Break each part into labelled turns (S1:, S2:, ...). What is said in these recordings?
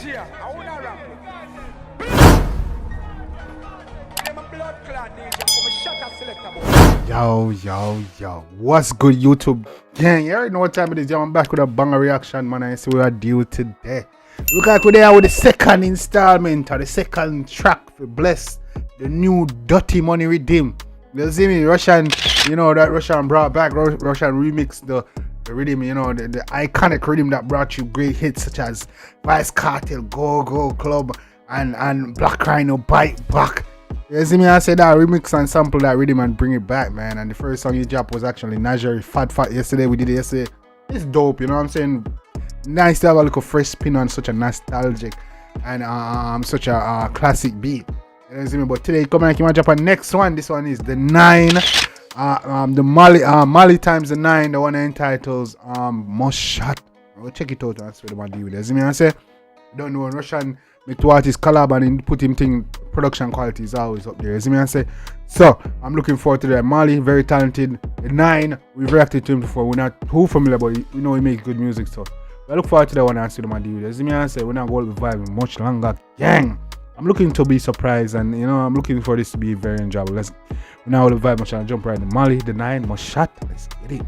S1: Yo, what's good, YouTube gang? You already know what time it is. Yo, I'm back with a banger reaction, man. I see what I deal today. Look like we're there with the second installment or the second track for Bless, the new Dutty money Riddim. You see me, Russian, you know, that Russian brought back, Russian remixed the Riddim, you know, the iconic Riddim that brought you great hits such as Vice Cartel, Go Go Club, and Black Rhino Bite Back. You see me, I said that remix and sample that Riddim and bring it back, man. And the first song you dropped was actually Najari Fat yesterday. We did it yesterday. It's dope, you know what I'm saying? Nice to have a little fresh spin on such a nostalgic and such a classic beat. You see me? But today, come on, drop a next one. This one is the 9. The Malie times the 9, the one that entitles Muss Shot. We'll check it out and see what I'm deal with. You see me? I say, don't know, Russian make two artists collab and put him thing, production quality is always up there. You see me? I say, so I'm looking forward to that. Malie, very talented. The 9, we've reacted to him before. We're not too familiar, but we know he makes good music. So I look forward to that one and see what I'm deal with. You see me? I say, we're not going to be vibing much longer, gang. I'm looking to be surprised, and you know, I'm looking for this to be very enjoyable. We're now the vibe much and jump right in. Malie, the 9, Muss Shot. Let's get it.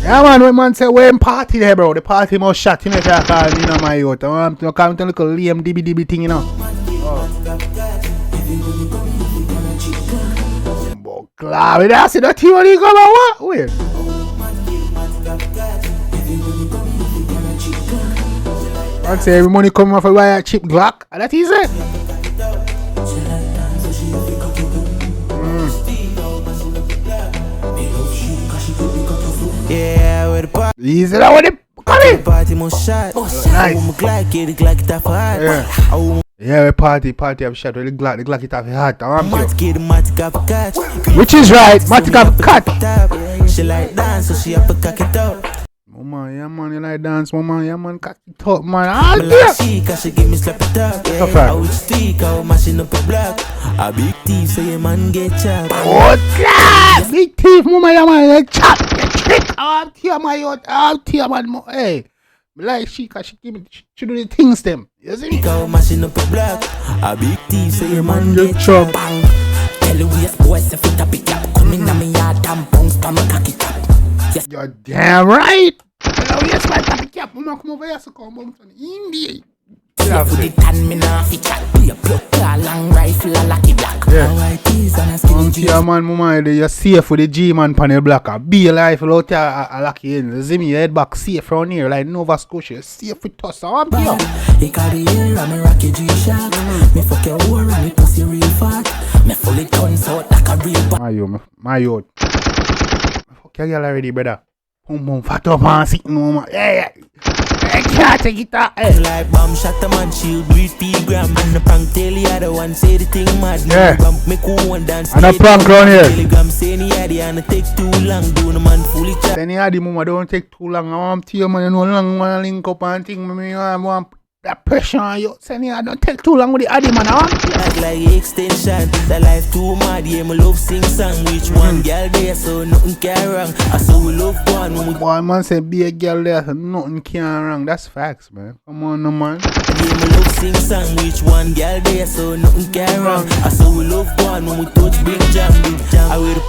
S1: Yeah, man, when man say we're in party there, bro. The party Muss Shot, you know, I call me, you know, my youth. I'm coming to look a lame DB thing, you know. Oh, glad I see that team when you come out. What? Wait. I say every money coming off a wire cheap Glock, and that is it.
S2: Yeah, with the party.
S1: Easy that with it. Come in.
S2: Party Muss Shot.
S1: Yeah, we party have shot with the Glock it off your heart. Which is right, Matic have cut.
S2: She like dance, so she have to cock it out.
S1: Mama, yeah man, you like dance, mama, yeah man, cock it up, man. All there.
S2: She give me slap it up. I would speak, I would mashing up a block. A big thief, so your man get chopped.
S1: Oh, big thief, mama, yeah man, get chopped, get tricked. I'm here, my youth, I'm here, man. Hey, like she, cause she give me, she do the things them. You see me?
S2: I would mashing up a block. A big thief, so your man get chopped. Tell you we boys if it a pick up. Come in me yard and bounce, come cock it up.
S1: You're damn right. Hello, yes, my papi cap. Mama, come over here, so come on from India.
S2: Yeah, for the tan, me nah fit chat. Be a block, a long rifle, a lucky black.
S1: Yeah, man, mama, you're safe for the G man pan the block. Be a rifle out here, a lucky in. You see me, your head back safe from here, like Nova Scotia. You're safe with us, so I'm here.
S2: He got the air, I'm a rocky G-Shot. Me fuck your war, and me pussy real fat. Me fully turns out like a real bat.
S1: My youth. Fuck your girl already, brother. Boom, fat up and sitting home. Yeah. I can't take it out.
S2: Like bomb shot the man, shield breathe P-gram. And the prank tell the other one, say the thing mad.
S1: Yeah.
S2: Make one dance.
S1: And a prank round here.
S2: Telegram saying he had it and it takes too long. Do the man fully chat.
S1: Then he had the mama, don't take too long. I want to you, man, you know, long one link up and thing. I want that pressure on you. Saying I don't take too long with the addy, man. I want to
S2: like extension. The life too mad, yeah, my love sing song. Which one girl there, so nothing can wrong. I saw we love one when we
S1: boy, man say be a girl there, so nothing can wrong. That's facts, man. Come on, no man.
S2: Yeah, my love sing song. Which one girl there, so nothing can wrong. I saw we love one when we touch big jam. I wear the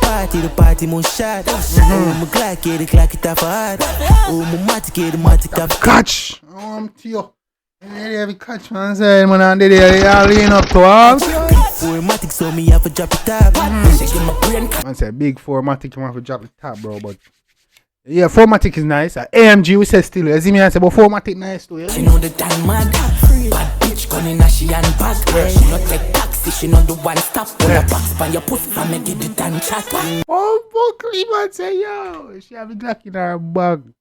S2: party Muss Shot. Oh, my clock, yeah, the clock it off hard. Oh, my matic, yeah, the matic off.
S1: Catch! Oh, I'm to you. Yeah, we catch man, say man, and they all lean up to us.
S2: 4matic, so me have to drop it up.
S1: Man say big 4matic, you have to drop the top, bro. But yeah, 4matic is nice. AMG we say still. You see me, I say, but 4matic nice too.
S2: She know the damn mad. Bad bitch gun in a she and bag. She not take taxi, she not the one stop. When a box pan your pussy, from me give the damn chat.
S1: Oh, fuck, man say yo, she have a Glock in her bag.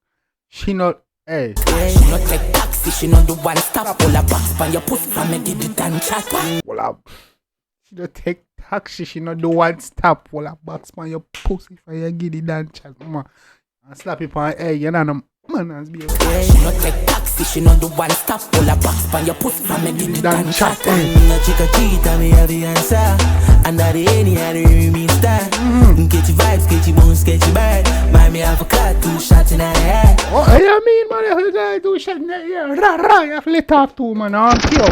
S1: She not. Hey.
S2: She not take taxi, she not the one stop. Pull a box pan your pussy from me give the damn chat.
S1: Well up. She not take taxi, she not the one stop. Pull a box pan your pussy from you give the damn chat. Mama. And slap it on hey, you know no man as be.
S2: She not take taxi, she not the one stop. Pull a box pan your pussy from me give the damn chat. No chica cheat and me have the answer. Under the any had the remain star. Catchy vibes, catchy bones, catchy bad. Might me have a car, 2 shots in her head.
S1: Oh, I mean, man, you gotta do shit. Yeah, you have to let off too, man. I don't care.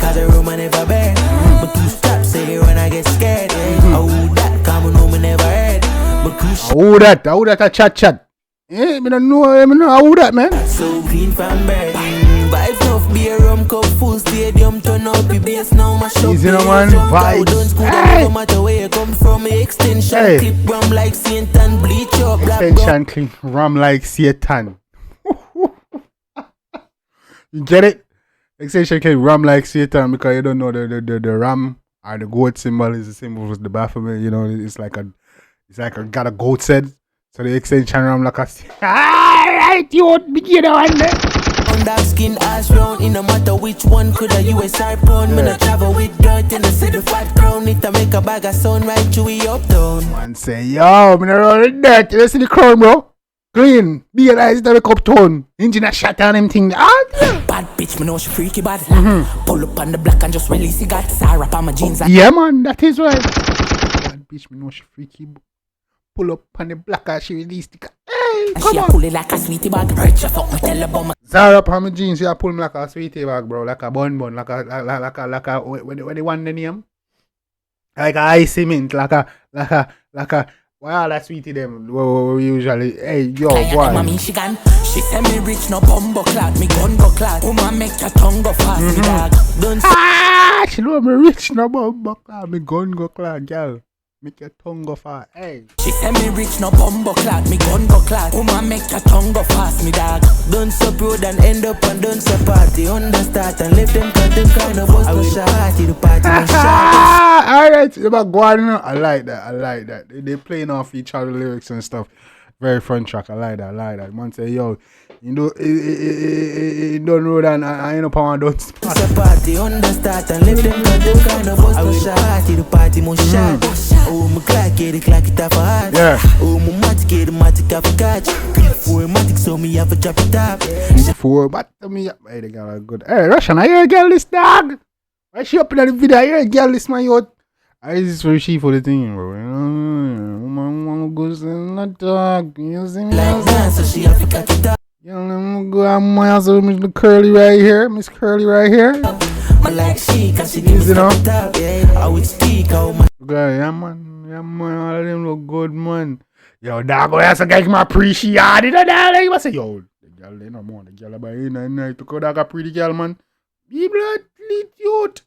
S2: Cause the room I never been. But two stop say when I get scared. Oh, that come on, me never heard.
S1: Who that a chat? Eh, me don't know who that, man.
S2: So green from bird. Vibes enough, be a rum cup, full stadium, turn up the bass now, my shop.
S1: Easy no man, vibes.
S2: Hey. No matter where you come from, extension clip, rum like Satan, bleach up, black
S1: extension clip, rum like Satan. You get it? Extension clip, rum like Satan, because you don't know the ram or the goat symbol is the symbol with the Baphomet. You know, it's like got a goat head. So the extension ram like a. Alright, you won't begin on there.
S2: Dark skin ass round, in no matter which one could a USR pound. Me no travel with dirt in the city fat crown. It to make a bag of sun right to we uptown.
S1: Man say, yo, me no run with dirt. You see the crown, bro? Clean. Be a nice to make uptown. Engine a shot on them thing. Ah, yeah.
S2: Bad bitch, me know she freaky bad. Pull up on the block and just release it. Got Sarah up on my jeans.
S1: Yeah, man, that is right. Bad bitch, me know she freaky. Pull up on the block and she released it. Hey, come on.
S2: Pull it like a sweetie bag. Rich, fuck me, tell about my
S1: Zara up on my jeans, you pull me like a sweetie bag, bro. Like a bun, like a when they want the name? Like a icy mint, like a why all that sweetie them we usually hey yo boy.
S2: She say me rich no bumbo clad, me gun go clad. Woman make your tongue go fast, me dog. Don't
S1: she know me rich no bumbo clad, me gun go clad, girl. Make your tongue go fast, hey.
S2: She say me rich no bumbo clad, me gun go clad. Woman make your tongue go fast, me dog. Don't sup road and end up and don't sup party. Understart and left them cut them kind of bust no shot. The party no shot.
S1: Alright, about going on. I like that. They playing off each other lyrics and stuff. Very fun track. I like that. Man say, yo, you know, don't road and I ain't up on don't spot.
S2: It's a party, understart and left them cut them kind of bust no shot. The party no shot. Oh, my clock it off a heart.
S1: Yeah.
S2: Oh, my matic off a catch. 4matic, so me have a drop it up.
S1: 4matic, me up. Hey, they got a good. Hey, Russian, I hear a girl this dog. Why she up in the video? I hear a girl this my yacht. I is for she for the thing, bro. You know, woman goes in the dog. You see me?
S2: Like that, so she have to catch it up.
S1: You know, go out my house with Miss Curly right here. Miss Curly right here.
S2: I like she, cause she gives it up. Yeah, I would speak out my.
S1: Yeah, man. All of them look good, man. Yo, dog, I have to my appreciate it. Like, you say, yo, the girl, they no more. The girl about in and night to go, dog, a pretty girl, man. Be blood, lit youth.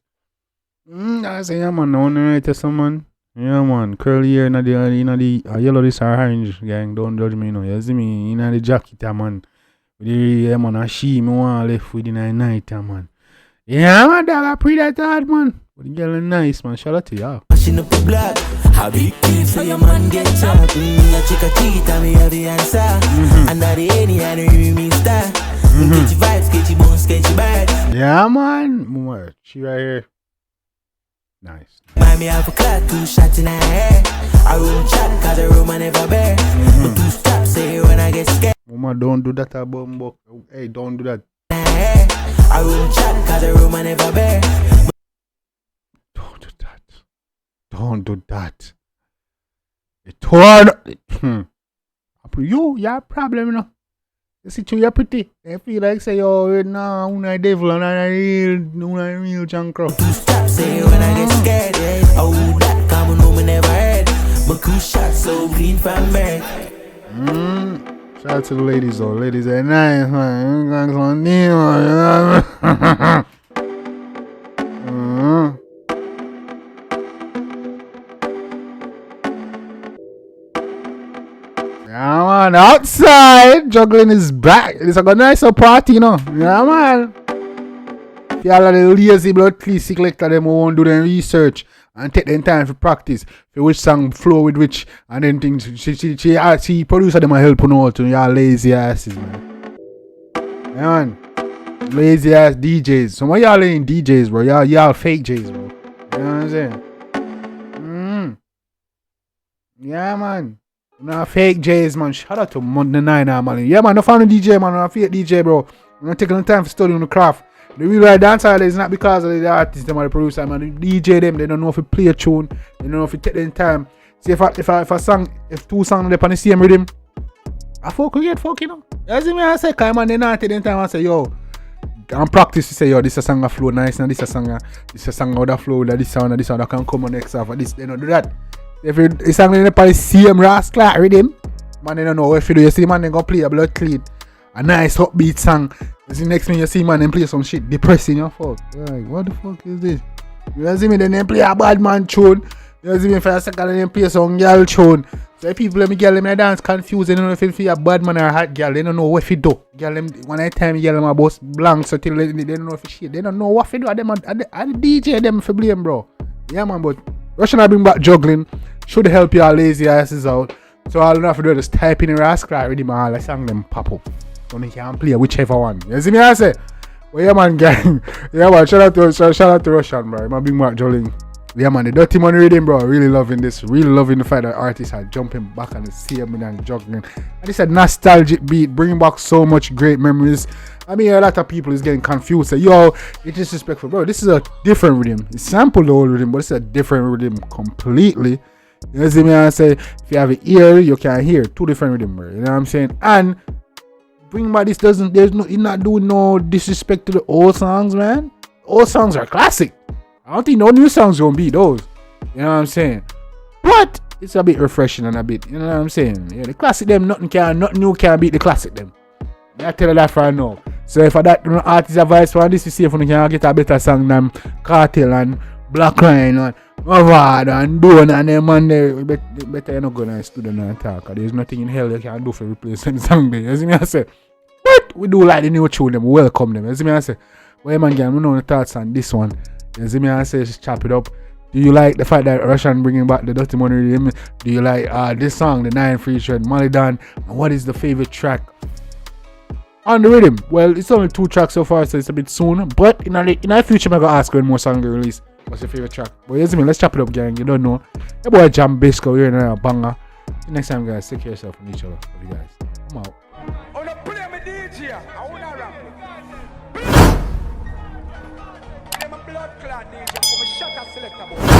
S1: I say, yeah, man, I want to write to someone. Yeah, man, curly hair in the yellow, this orange, gang, don't judge me, you see me, in the jacket, man. With the, yeah, man, a she, me want to left with in the night, man. Yeah, man, dog, I pretty that hard, man. But the girl is nice, man, shout out to y'all.
S2: Machine up the block, how big things so your man get chopped. A chick a cheat, and me have the answer. And that the any and the me star. Get your vibes, get your bones, get your bad.
S1: Yeah, man, more, she right here. Nice.
S2: Miami have a clock, 2 shots in her hair. I room chat, cause the room I never bear. But 2 stops, say when I get scared.
S1: Mama, don't do that, bumbo. Hey, don't do that.
S2: I room chat, cause the room I never bear.
S1: Don't do that. Don't do that. It torn. You have a problem, you know. You see, you're pretty. I feel like say, yo, nah, una devil, una real junk crow.
S2: Stop say when I get scared. Oh, that come on, me never heard. But 2 shots so green from bird.
S1: Shout out to the ladies, though. Ladies are nice, man. Yeah, man, outside juggling is back. It's a nice party, you know. Yeah, man. If y'all are the lazy blood please selector, them who won't do their research and take them time for practice for which song flow with which and then things. She producer them a help you out to y'all lazy asses, man. Yeah, man. Lazy ass DJs. Some of y'all ain't DJs, bro. Y'all fake J's, bro. You know what I'm saying? Yeah, man. Nah, fake J's, man. Shout out to Monday Night, man. Yeah, man. No found a DJ, man. No fake DJ, bro. I'm not taking the time for studying the craft. The real right dancer is not because of the artist, them or the producer, man. The DJ them, they don't know if you play a tune. They don't know if you take the time. See if a song, if 2 songs are on the same rhythm, I fuck, you know. You see me, I say, come on, they not take them time and say, yo, and practice to say, yo, this is a song that flow nice, and this is a song that flow, that this sound, that can come on next half, this, they don't do that. If it's song in the probably same rascal rhythm, man, they don't know what to do. You see, man, they gonna play a blood clean, a nice upbeat song. You see, next thing you see, man, they play some shit depressing your fuck. Like, what the fuck is this? You see me, then they play a bad man tune. You see me, for a second, then they play some girl tune. So people let me girl them dance confused. They don't know if it's a bad man or a hot girl. They don't know what to do. Girl them one at a time girl them about blank so till they don't know if it's shit. They don't know what to do. At the DJ them for blame, bro. Yeah man, but Russian I bring back juggling. Should help your lazy asses out. So all you have to do is just type in the rascal Riddim all the song them pop up. So they can play whichever one. You see me I say? Well yeah man gang. Yeah man, shout out to Russian, bro. I bring back juggling. Yeah man, the Dutty money Riddim, bro. Really loving this. Really loving the fact that artists are jumping back on the same and juggling. And it's a nostalgic beat, bringing back so much great memories. I mean, a lot of people is getting confused. Say, yo, it's disrespectful, bro. This is a different rhythm. It's sampled the old rhythm, but it's a different rhythm completely. You see me? I say, if you have an ear, you can hear two different rhythms, bro. You know what I'm saying? And bring back this you're not doing no disrespect to the old songs, man. Old songs are classic. I don't think no new songs gonna beat those. You know what I'm saying? But it's a bit refreshing and a bit, you know what I'm saying? Yeah, the classic them, nothing new can beat the classic them. I tell you that right now. So if that artist advice for this, you see if you can get a better song than Cartel and Black Lion and Mavad and Dawn and them and they better you not go to the studio and talk. There's nothing in hell you can do for replace any song there. You see me I say? But we do like the new tune them, we welcome them. You see me I say? Well man, we know the thoughts on this one. You see me I say just chop it up. Do you like the fact that Russian bringing back the Dutty money Riddim? Do you like this song, the 9 featured Malie? And what is the favorite track on the Riddim? Well, it's only 2 tracks so far, so it's a bit soon. But in the future, I'm gonna ask when more songs release. What's your favorite track? But you see me, let's chop it up, gang. You don't know. Your boy Jambisco, you're in a banger. Next time, guys, take care of yourself and each other. Love you guys. I'm out.
S3: On the play me DJ, I wanna rap. I'm a blood clot DJ, I'm a shot at selector.